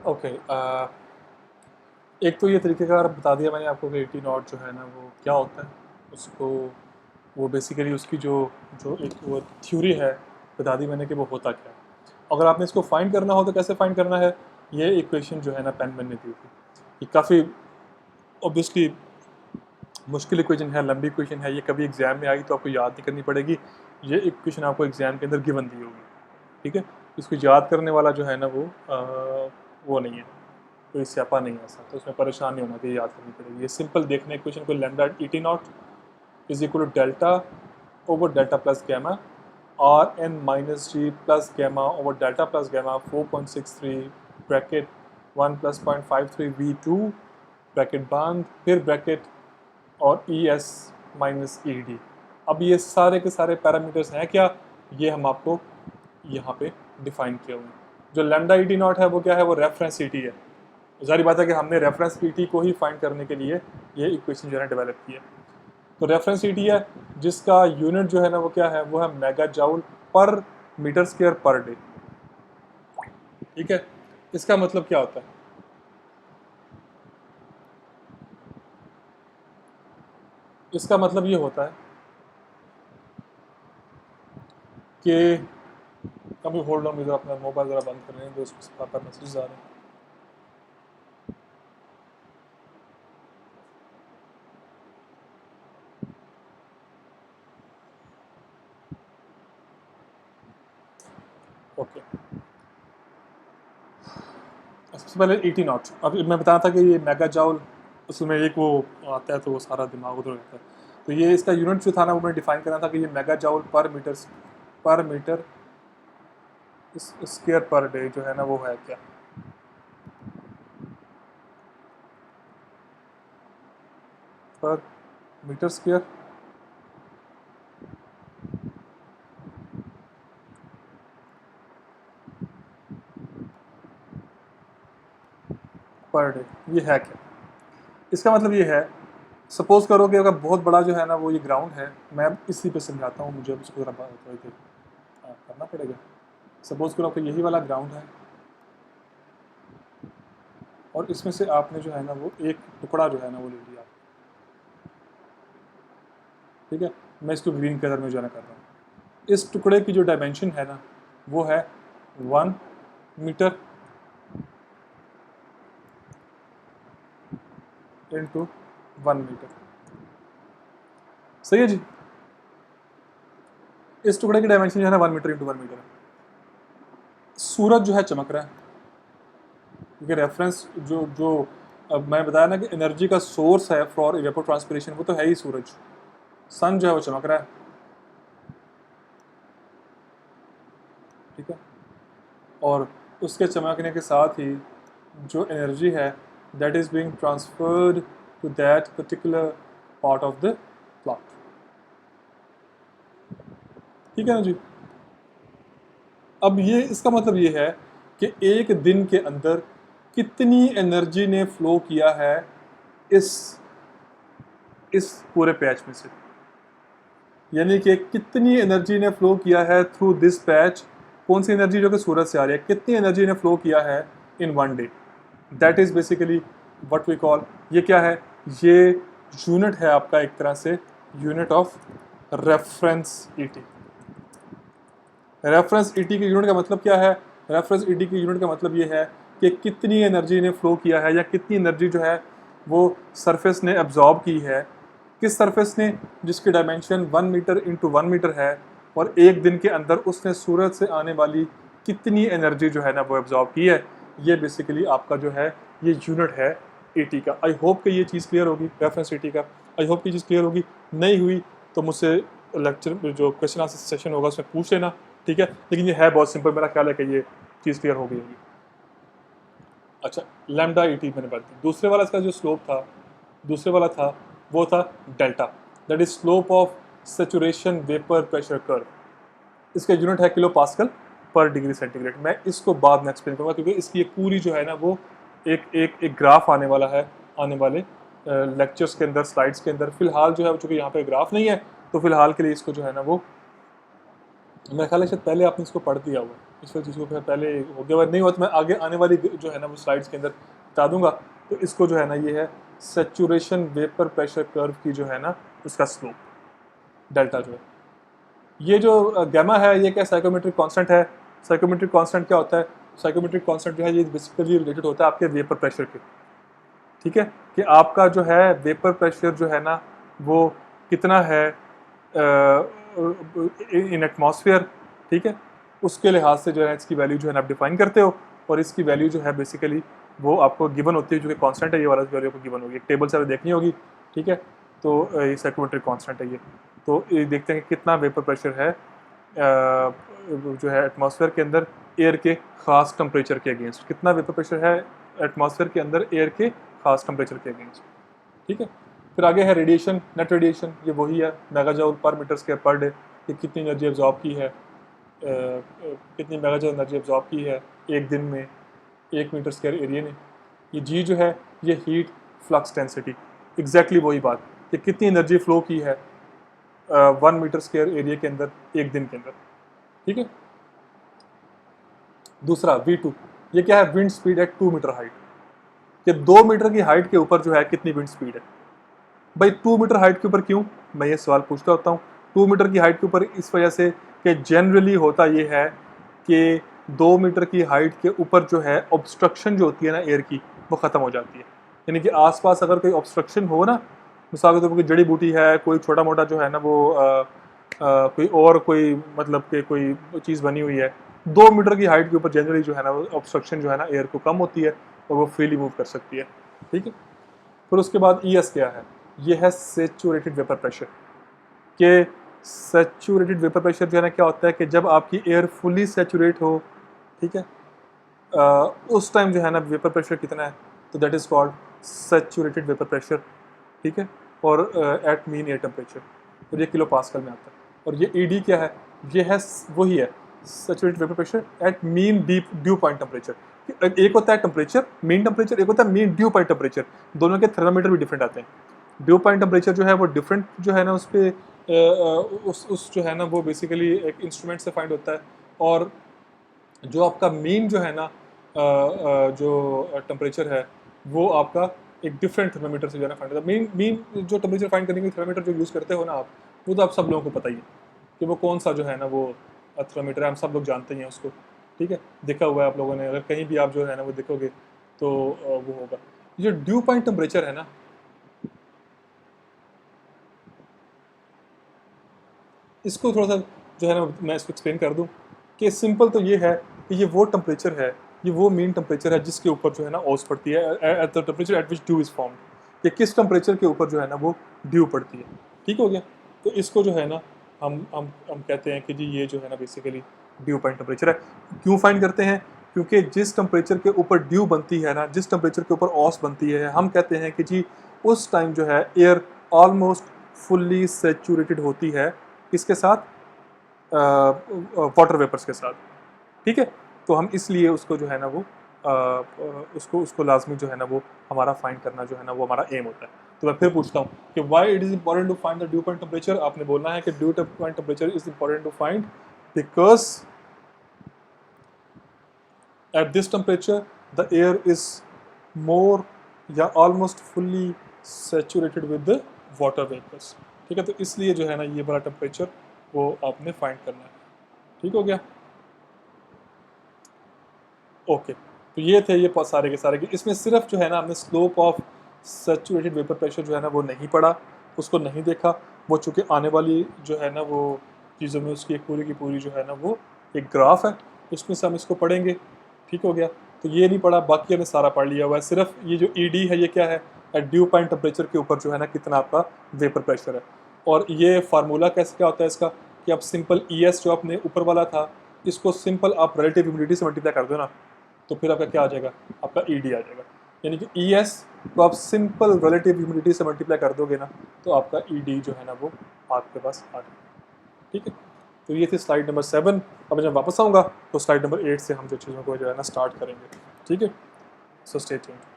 Okay, एक तो ये तरीक़ेकार बता दिया मैंने आपको कि एटी नॉट जो है ना वो क्या होता है उसको, वो बेसिकली उसकी जो जो एक वो थ्योरी है बता दी मैंने कि वो होता क्या है। अगर आपने इसको फाइंड करना हो तो कैसे फाइंड करना है, ये इक्वेशन जो है ना पेनमैन ने दी थी, ये काफ़ी ऑब्वियसली मुश्किल इक्वेशन है, लंबी इक्वेशन है, ये कभी एग्जाम में आई तो आपको याद नहीं करनी पड़ेगी, ये इक्वेशन आपको एग्जाम के अंदर गिवन दी होगी, ठीक है। इसको याद करने वाला जो है ना वो नहीं है, कोई स्यापा नहीं है ऐसा, तो उसमें परेशान नहीं होना कि याद करनी पड़ेगी। ये सिंपल देखने इक्वेशन को, lambda ET naught is equal to delta over delta plus gamma R N minus G plus gamma over delta plus gamma 4.63 bracket 1 plus 0.53 V2 bracket बंद, फिर ब्रैकेट और E S minus E D. अब ये सारे के सारे parameters हैं क्या, ये हम आपको यहाँ पे डिफाइन किए हुए हैं। जो लैम्डा ई टी नॉट है वो क्या है, वो रेफरेंस ई टी है। जारी बात है कि हमने रेफरेंस ई टी को ही फाइंड करने के लिए ये इक्वेशन जो है डेवलप की है। तो रेफरेंस ई टी है जिसका यूनिट जो है ना वो क्या है, वो है mega joule per metre square per day, ठीक है। इसका मतलब क्या होता है, इसका मतलब ये होता है कि कभी होल्ड ऑन, मुझे अपना मोबाइल ज़रा बंद कर लें, दोस्त पापा मैसेज आ रहे हैं। ओके, सबसे पहले ईटी नॉट, अब मैं बताया था कि ये मेगा जाउल, उसमें एक वो आता है तो वो सारा दिमाग उधर रहता है। तो ये इसका यूनिट जो था ना वो मैंने डिफाइन करना था कि ये mega joule per metre square per day जो है ना वो है क्या, पर मीटर स्क्वायर पर डे, ये है क्या। इसका मतलब ये है, सपोज करो कि अगर बहुत बड़ा जो है ना वो ये ग्राउंड है, मैं इसी पे समझाता हूँ, मुझे उसको ज़रा थोड़ी देर करना पड़ेगा। सपोज करो कि यही वाला ग्राउंड है और इसमें से आपने जो है ना वो एक टुकड़ा जो है ना वो ले लिया, ठीक है। मैं इसको ग्रीन कलर में जो है ना कर रहा हूँ। इस टुकड़े की जो डायमेंशन है ना वो है 1 मीटर इंटू 1 मीटर, सही है जी। इस टुकड़े की डायमेंशन जो है ना 1 मीटर इंटू 1 मीटर है। सूरज जो है चमक रहा है, क्योंकि रेफरेंस जो जो अब मैं बताया ना कि एनर्जी का सोर्स है फॉर इवेपोर ट्रांसपिरेशन, वो तो है ही सूरज। सन जो है वो चमक रहा है, ठीक है। और उसके चमकने के साथ ही जो एनर्जी है that is being transferred to that particular part of the clock, ठीक है ना जी। अब ये इसका मतलब ये है कि एक दिन के अंदर कितनी एनर्जी ने फ्लो किया है इस इस पूरे पैच में से, यानी कि कितनी एनर्जी ने फ्लो किया है थ्रू दिस पैच, कौन सी एनर्जी जो कि सूरज से आ रही है, कितनी एनर्जी ने फ्लो किया है in 1 day, that is basically what we call, ये क्या है, ये यूनिट है आपका एक तरह से unit of reference ET. Reference ET की यूनिट का मतलब क्या है, रेफरेंस ईटी की यूनिट का मतलब ये है कि कितनी एनर्जी ने फ्लो किया है या कितनी एनर्जी जो है वो सरफेस ने एब्जॉर्ब की है, किस सरफेस ने, जिसकी डायमेंशन 1 मीटर इंटू 1 मीटर है, और एक दिन के अंदर उसने सूरज से आने वाली कितनी एनर्जी जो है ना वो एब्जॉर्ब की है। ये बेसिकली आपका जो है ये यूनिट है ईटी का। आई होप कि ये चीज़ क्लियर होगी, रेफरेंस ईटी का। आई होप कि चीज़ क्लियर होगी, नहीं हुई तो मुझसे लेक्चर जो क्वेश्चन आंसर सेशन होगा उसमें पूछ लेना, ठीक है। लेकिन ये है बहुत सिंपल, मेरा ख्याल है कि ये चीज़ क्लियर हो गई होगी। अच्छा, लैम्डा ईटी मैंने बात की। दूसरे वाला इसका जो स्लोप था, दूसरे वाला था वो था delta, that is slope of saturation vapour pressure curve. इसका यूनिट है किलो पास्कल पर डिग्री सेंटीग्रेड। मैं इसको बाद में एक्सप्लेन करूँगा क्योंकि इसकी एक पूरी जो है ना वो एक ग्राफ आने वाला है आने वाले लेक्चर्स के अंदर, स्लाइड्स के अंदर। फिलहाल जो है चूँकि यहाँ पे ग्राफ नहीं है तो फिलहाल के लिए इसको जो है ना वो मेरा ख्याल है शायद पहले आपने इसको पढ़ दिया हुआ है, इस वजह इसको फिर पहले हो गया, नहीं हुआ तो मैं आगे आने वाली जो है ना वो स्लाइड्स के अंदर बता दूंगा। तो इसको जो है ना ये है सेचुरेशन वेपर प्रेशर कर्व की जो है ना उसका स्लोप डेल्टा जो है। ये जो गैमा है ये क्या साइकोमेट्रिक कांस्टेंट है। साइकोमेट्रिक कांस्टेंट क्या होता है? साइकोमेट्रिक कांस्टेंट जो है ये बेसिकली रिलेटेड होता है आपके वेपर प्रेशर के, ठीक है, कि आपका जो है वेपर प्रेशर जो है ना वो कितना है इन एटमॉस्फेयर, ठीक है, उसके लिहाज से जो है इसकी वैल्यू जो है ना आप डिफाइन करते हो, और इसकी वैल्यू जो है बेसिकली वो आपको गिवन होती है, जो कि कांस्टेंट है ये वाला वैल्यू आपको गिवन होगी, एक टेबल से देखनी होगी, ठीक है। तो ये साइकोमेट्रिक कांस्टेंट है ये। तो ये देखते हैं कि कितना वेपर प्रेशर है जो है एटमॉस्फेयर के अंदर एयर के ख़ास टेम्परेचर के अगेंस्ट, कितना वेपर प्रेशर है एटमॉस्फेयर के अंदर एयर के ख़ास टेम्परेचर के अगेंस्ट, ठीक है। फिर आगे है रेडिएशन, नेट रेडिएशन, ये वही है मेगाजूल पर मीटर स्क्वायर पर डे, कि कितनी एनर्जी एब्जॉर्ब की है, कितनी मेगाजूल एनर्जी एब्जॉर्ब की है एक दिन में 1 मीटर स्क्वायर एरिया ने। ये जी जो है ये हीट फ्लक्स डेंसिटी, एग्जैक्टली वही बात कि कितनी एनर्जी फ्लो की है 1 मीटर स्क्वायर एरिया के अंदर एक दिन के अंदर, ठीक है। दूसरा V2, ये क्या है? Wind speed at 2 metre height, कि 2 मीटर की हाइट के ऊपर जो है कितनी विंड स्पीड है। भाई 2 मीटर हाइट के ऊपर क्यों, मैं ये सवाल पूछता होता हूँ। 2 मीटर की हाइट के ऊपर इस वजह से कि जनरली होता ये है कि 2 मीटर की हाइट के ऊपर जो है ऑब्स्ट्रक्शन जो होती है ना एयर की वो ख़त्म हो जाती है। यानी कि आसपास अगर कोई ऑब्स्ट्रक्शन हो ना, मिसाल के तौर पर कोई जड़ी बूटी है, कोई छोटा मोटा जो है ना वो कोई और कोई मतलब कि कोई चीज़ बनी हुई है, 2 मीटर की हाइट के ऊपर जनरली जो है ना वो ऑब्स्ट्रक्शन जो है ना एयर को कम होती है और वो फ्रीली मूव कर सकती है, ठीक है। फिर उसके बाद ES क्या है? ये है सेचुरेटेड वेपर प्रेशर, कि सेचुरेटेड वेपर प्रेशर जो है ना क्या होता है कि जब आपकी एयर फुली सेचुरेट हो, ठीक है, उस टाइम जो है ना वेपर प्रेशर कितना है, तो that is called saturated vapour pressure, ठीक है। और एट मीन एयर टेम्परेचर, और ये किलो पास्कल में आता है। और ये ED क्या है? ये है वही है saturated vapour pressure at mean due point temperature. एक होता है टेम्परेचर मीन टेम्परेचर, एक होता है मीन ड्यू पॉइंट टेम्परेचर, दोनों के थर्मामीटर भी डिफरेंट आते हैं। ड्यू पॉइंट टेम्परेचर जो है वो डिफरेंट जो है ना उस पर उस जो है ना वो बेसिकली एक इंस्ट्रूमेंट से फाइंड होता है, और जो आपका मीन जो है ना जो टेम्परेचर है वो आपका एक डिफरेंट थर्मामीटर से जो है ना फाइंड होता है। मीन जो टेम्परेचर फाइंड करने के लिए थर्मामीटर जो यूज़ करते हो ना आप, वो तो आप सब लोगों को पता ही है कि वो कौन सा जो है ना वो थर्मामीटर है, हम सब लोग जानते हैं उसको, ठीक है, देखा हुआ है आप लोगों ने, अगर कहीं भी आप जो है ना वो देखोगे तो वो होगा। ये जो ड्यू पॉइंट टेम्परेचर है ना, इसको थोड़ा सा जो है ना मैं इसको एक्सप्लेन कर दूं कि सिंपल तो ये है कि ये वो टेम्परेचर है, ये वो मीन टेम्परेचर है जिसके ऊपर जो है ना ओस पड़ती है, at the temperature at which due is formed, कि किस टेम्परेचर के ऊपर जो है ना वो ड्यू पड़ती है, ठीक हो गया। तो इसको जो है ना हम कहते हैं कि जी ये जो है ना बेसिकली ड्यू पॉइंट टेम्परेचर है। क्यों फाइंड करते हैं? क्योंकि जिस टेम्परेचर के ऊपर ड्यू बनती है ना, जिस टेम्परेचर के ऊपर ऑस बनती है, हम कहते हैं कि जी उस टाइम जो है एयर ऑलमोस्ट फुल्ली सेचुरेटेड होती है, किसके साथ? वाटर वेपर्स के साथ, ठीक है। तो हम इसलिए उसको जो है ना वो उसको लाजमी जो है ना वो हमारा फाइंड करना जो है ना वो हमारा एम होता है। तो मैं फिर पूछता हूँ कि why it is important to find the dew point temperature. आपने बोलना है कि dew point temperature is important to find because at this temperature the air is more या almost fully saturated with the water vapours, ठीक है। तो इसलिए जो है ना ये वाला टेम्परेचर वो आपने फाइंड करना है, ठीक हो गया। ओके, तो ये थे ये सारे के सारे, इसमें सिर्फ जो है ना हमने slope of saturated vapour pressure जो है ना वो नहीं पढ़ा, उसको नहीं देखा, वो चूँकि आने वाली जो है ना वो चीज़ों में उसकी एक पूरी की पूरी जो है ना वो एक ग्राफ है, उसमें से हम इसको पढ़ेंगे, ठीक हो गया। तो ये नहीं पढ़ा, बाकी हमने सारा पढ़ लिया हुआ है। सिर्फ ये जो ED है ये क्या है? ड्यू पॉइंट टेम्परेचर के ऊपर जो है ना कितना आपका वेपर प्रेशर है। और ये फार्मूला कैसे क्या होता है इसका कि आप सिंपल ES जो आपने ऊपर वाला था इसको सिंपल आप रिलेटिव ह्यूमिडिटी से मल्टीप्लाई कर दो ना, तो फिर आपका क्या आ जाएगा? आपका ED आ जाएगा। यानी कि ES को आप सिंपल रिलेटिव ह्यूमिडिटी से मल्टीप्लाई कर दोगे ना तो आपका ED जो है ना वो आपके पास आ जाएगा, ठीक है। तो ये थी स्लाइड नंबर 7। अब जब वापस आऊँगा तो स्लाइड नंबर 8 से हम जो चीज़ों को जो है ना स्टार्ट करेंगे, ठीक है। So stay tuned.